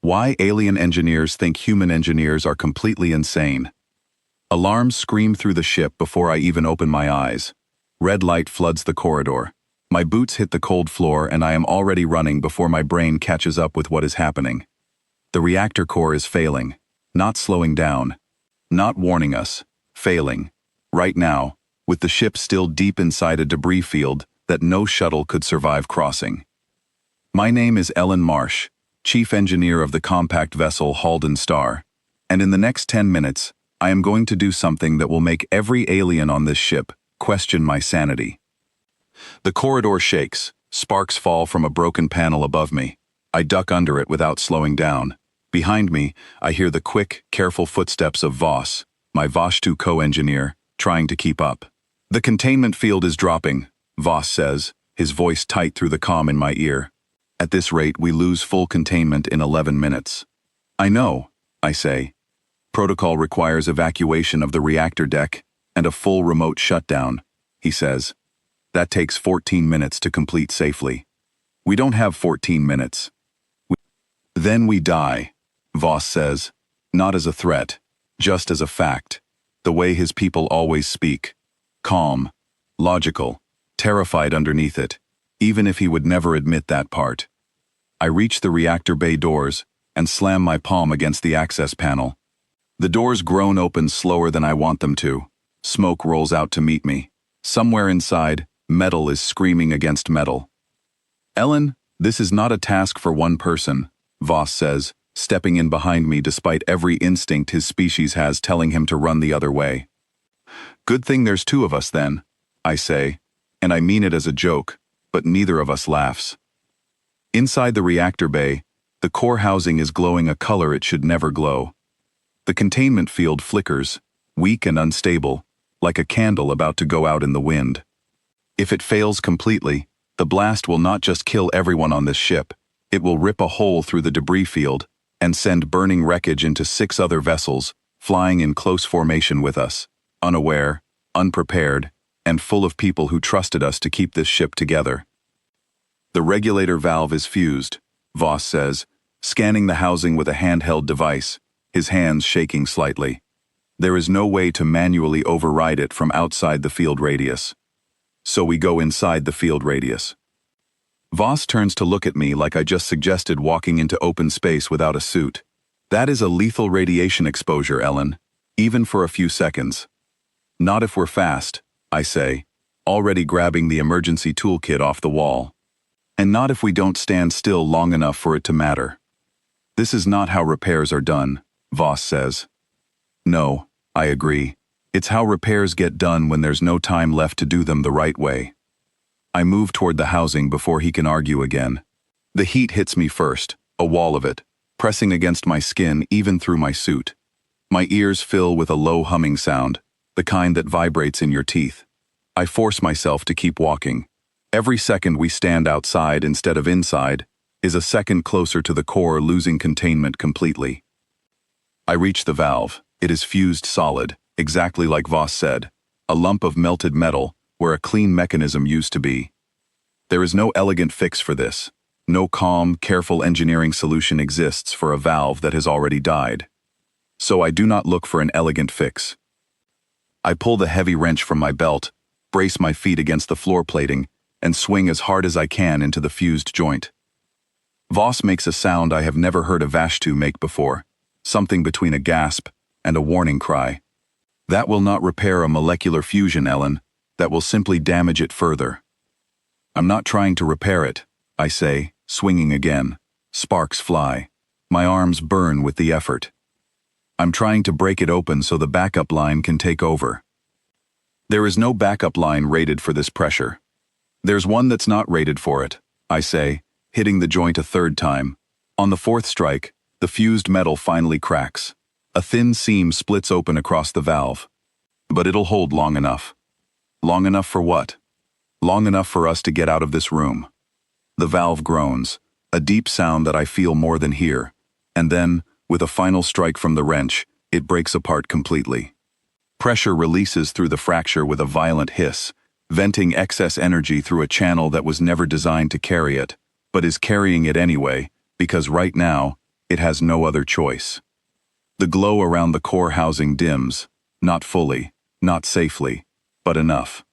Why alien engineers think human engineers are completely insane. Alarms scream through the ship before I even open my eyes. Red light floods the corridor. My boots hit the cold floor and I am already running before my brain catches up with what is happening. The reactor core is failing, not slowing down, not warning us, failing. Right now, with the ship still deep inside a debris field that no shuttle could survive crossing. My name is Ellen Marsh, Chief Engineer of the compact vessel Halden Star, and in the next 10 minutes, I am going to do something that will make every alien on this ship question my sanity. The corridor shakes, sparks fall from a broken panel above me. I duck under it without slowing down. Behind me, I hear the quick, careful footsteps of Voss, my Vosh2 co-engineer, trying to keep up. The containment field is dropping, Voss says, his voice tight through the comm in my ear. At this rate, we lose full containment in 11 minutes. I know, I say. Protocol requires evacuation of the reactor deck and a full remote shutdown, he says. That takes 14 minutes to complete safely. We don't have 14 minutes. Then we die, Voss says, not as a threat, just as a fact, the way his people always speak. Calm, logical, terrified underneath it, even if he would never admit that part. I reach the reactor bay doors and slam my palm against the access panel. The doors groan open slower than I want them to. Smoke rolls out to meet me. Somewhere inside, metal is screaming against metal. Ellen, this is not a task for one person, Voss says, stepping in behind me despite every instinct his species has telling him to run the other way. Good thing there's two of us then, I say, and I mean it as a joke, but neither of us laughs. Inside the reactor bay, the core housing is glowing a color it should never glow. The containment field flickers, weak and unstable, like a candle about to go out in the wind. If it fails completely, the blast will not just kill everyone on this ship, it will rip a hole through the debris field and send burning wreckage into 6 other vessels, flying in close formation with us, unaware, unprepared, and full of people who trusted us to keep this ship together. The regulator valve is fused, Voss says, scanning the housing with a handheld device, his hands shaking slightly. There is no way to manually override it from outside the field radius. So we go inside the field radius. Voss turns to look at me like I just suggested walking into open space without a suit. That is a lethal radiation exposure, Ellen, even for a few seconds. Not if we're fast, I say, already grabbing the emergency toolkit off the wall. And not if we don't stand still long enough for it to matter. This is not how repairs are done, Voss says. No, I agree. It's how repairs get done when there's no time left to do them the right way. I move toward the housing before he can argue again. The heat hits me first, a wall of it, pressing against my skin even through my suit. My ears fill with a low humming sound, the kind that vibrates in your teeth. I force myself to keep walking. Every second we stand outside instead of inside is a second closer to the core losing containment completely. I reach the valve. It is fused solid, exactly like Voss said, a lump of melted metal where a clean mechanism used to be. There is no elegant fix for this. No calm, careful engineering solution exists for a valve that has already died. So I do not look for an elegant fix. I pull the heavy wrench from my belt, brace my feet against the floor plating, and swing as hard as I can into the fused joint. Voss makes a sound I have never heard a Vosh2 make before, something between a gasp and a warning cry. That will not repair a molecular fusion, Ellen. That will simply damage it further. I'm not trying to repair it, I say, swinging again. Sparks fly. My arms burn with the effort. I'm trying to break it open so the backup line can take over. There is no backup line rated for this pressure. There's one that's not rated for it, I say, hitting the joint a third time. On the fourth strike, the fused metal finally cracks. A thin seam splits open across the valve. But it'll hold long enough. Long enough for what? Long enough for us to get out of this room. The valve groans, a deep sound that I feel more than hear, and then, with a final strike from the wrench, it breaks apart completely. Pressure releases through the fracture with a violent hiss, venting excess energy through a channel that was never designed to carry it, but is carrying it anyway, because right now, It has no other choice. The glow around the core housing dims, not fully, not safely, but enough.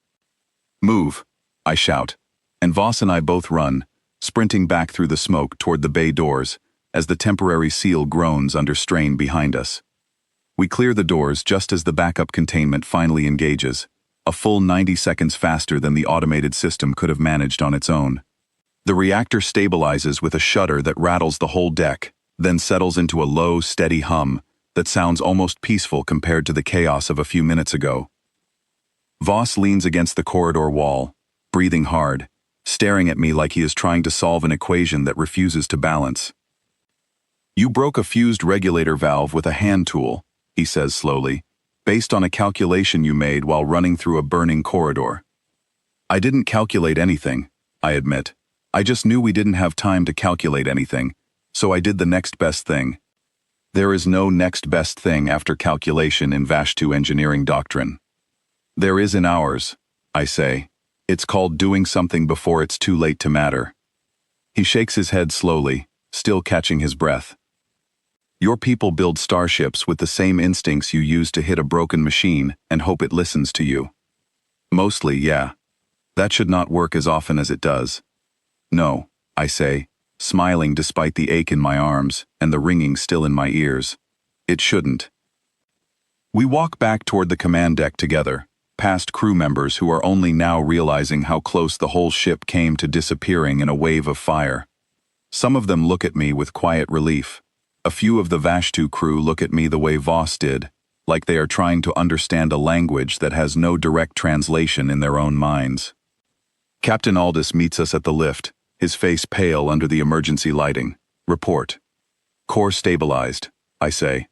Move, I shout, and Voss and I both run, sprinting back through the smoke toward the bay doors as the temporary seal groans under strain behind us. We clear the doors just as the backup containment finally engages, a full 90 seconds faster than the automated system could have managed on its own. The reactor stabilizes with a shudder that rattles the whole deck, then settles into a low, steady hum that sounds almost peaceful compared to the chaos of a few minutes ago. Voss leans against the corridor wall, breathing hard, staring at me like he is trying to solve an equation that refuses to balance. "You broke a fused regulator valve with a hand tool," he says slowly, "based on a calculation you made while running through a burning corridor." "I didn't calculate anything," I admit. "I just knew we didn't have time to calculate anything, so I did the next best thing." There is no next best thing after calculation in Vashtu engineering doctrine. There is in ours, I say. It's called doing something before it's too late to matter. He shakes his head slowly, still catching his breath. "Your people build starships with the same instincts you use to hit a broken machine and hope it listens to you. Mostly, yeah. That should not work as often as it does." "No," I say, smiling despite the ache in my arms and the ringing still in my ears. "It shouldn't." We walk back toward the command deck together, past crew members who are only now realizing how close the whole ship came to disappearing in a wave of fire. Some of them look at me with quiet relief. A few of the Vashtu crew look at me the way Voss did, like they are trying to understand a language that has no direct translation in their own minds. Captain Aldous meets us at the lift, his face pale under the emergency lighting. "Report." "Core stabilized," I say.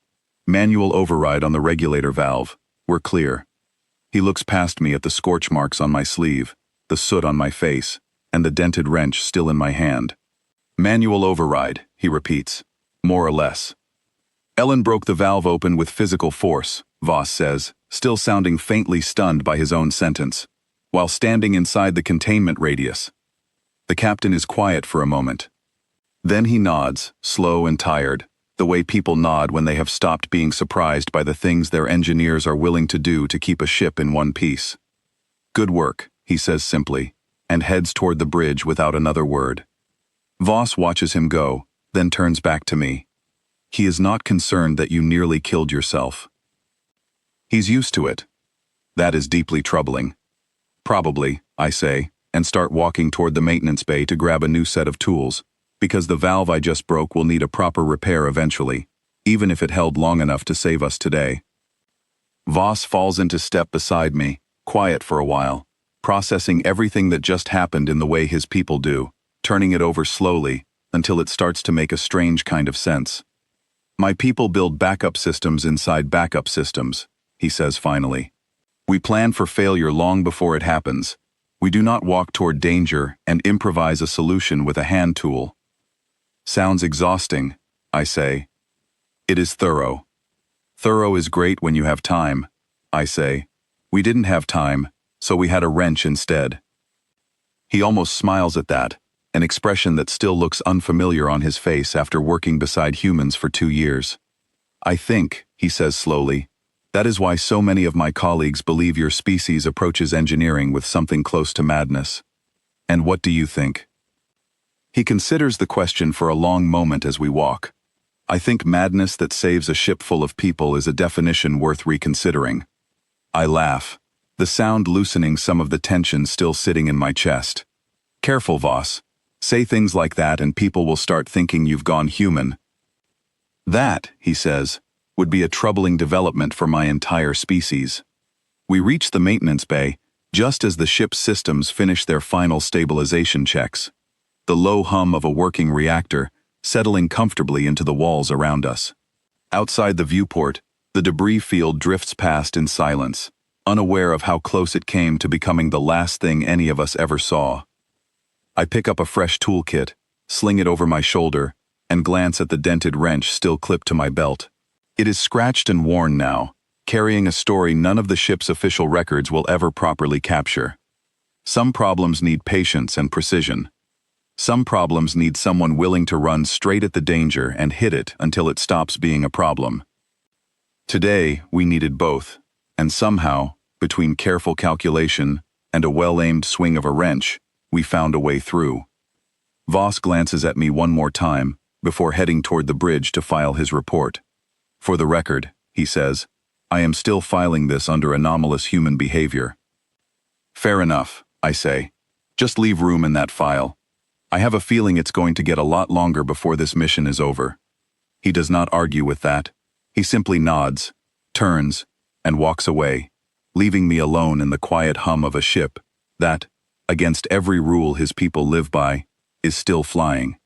"Manual override on the regulator valve. We're clear." He looks past me at the scorch marks on my sleeve, the soot on my face, and the dented wrench still in my hand. "Manual override," he repeats. "More or less." "Ellen broke the valve open with physical force," Voss says, still sounding faintly stunned by his own sentence, while standing inside the containment radius. The captain is quiet for a moment. Then he nods, slow and tired, the way people nod when they have stopped being surprised by the things their engineers are willing to do to keep a ship in one piece. "Good work," he says simply, and heads toward the bridge without another word. Voss watches him go, then turns back to me. "He is not concerned that you nearly killed yourself." He's used to it. That is deeply troubling. "Probably," I say, and start walking toward the maintenance bay to grab a new set of tools, because the valve I just broke will need a proper repair eventually, even if it held long enough to save us today. Voss falls into step beside me, quiet for a while, processing everything that just happened in the way his people do, turning it over slowly until it starts to make a strange kind of sense. "My people build backup systems inside backup systems," he says finally. "We plan for failure long before it happens. We do not walk toward danger and improvise a solution with a hand tool." "Sounds exhausting," I say. "It is thorough." "Thorough is great when you have time," I say. "We didn't have time, so we had a wrench instead." He almost smiles at that, an expression that still looks unfamiliar on his face after working beside humans for 2 years. "I think," he says slowly, "that is why so many of my colleagues believe your species approaches engineering with something close to madness. And what do you think?" He considers the question for a long moment as we walk. "I think madness that saves a ship full of people is a definition worth reconsidering." I laugh, the sound loosening some of the tension still sitting in my chest. "Careful, Voss. Say things like that and people will start thinking you've gone human." "That," he says, "would be a troubling development for my entire species." We reach the maintenance bay just as the ship's systems finish their final stabilization checks. The low hum of a working reactor settling comfortably into the walls around us. Outside the viewport, the debris field drifts past in silence, unaware of how close it came to becoming the last thing any of us ever saw. I pick up a fresh toolkit, sling it over my shoulder, and glance at the dented wrench still clipped to my belt. It is scratched and worn now, carrying a story none of the ship's official records will ever properly capture. Some problems need patience and precision. Some problems need someone willing to run straight at the danger and hit it until it stops being a problem. Today, we needed both, and somehow, between careful calculation and a well-aimed swing of a wrench, we found a way through. Voss glances at me one more time before heading toward the bridge to file his report. For the record, he says, I am still filing this under anomalous human behavior. Fair enough, I say. Just leave room in that file. I have a feeling it's going to get a lot longer before this mission is over. He does not argue with that. He simply nods, turns, and walks away, leaving me alone in the quiet hum of a ship that, against every rule his people live by, is still flying.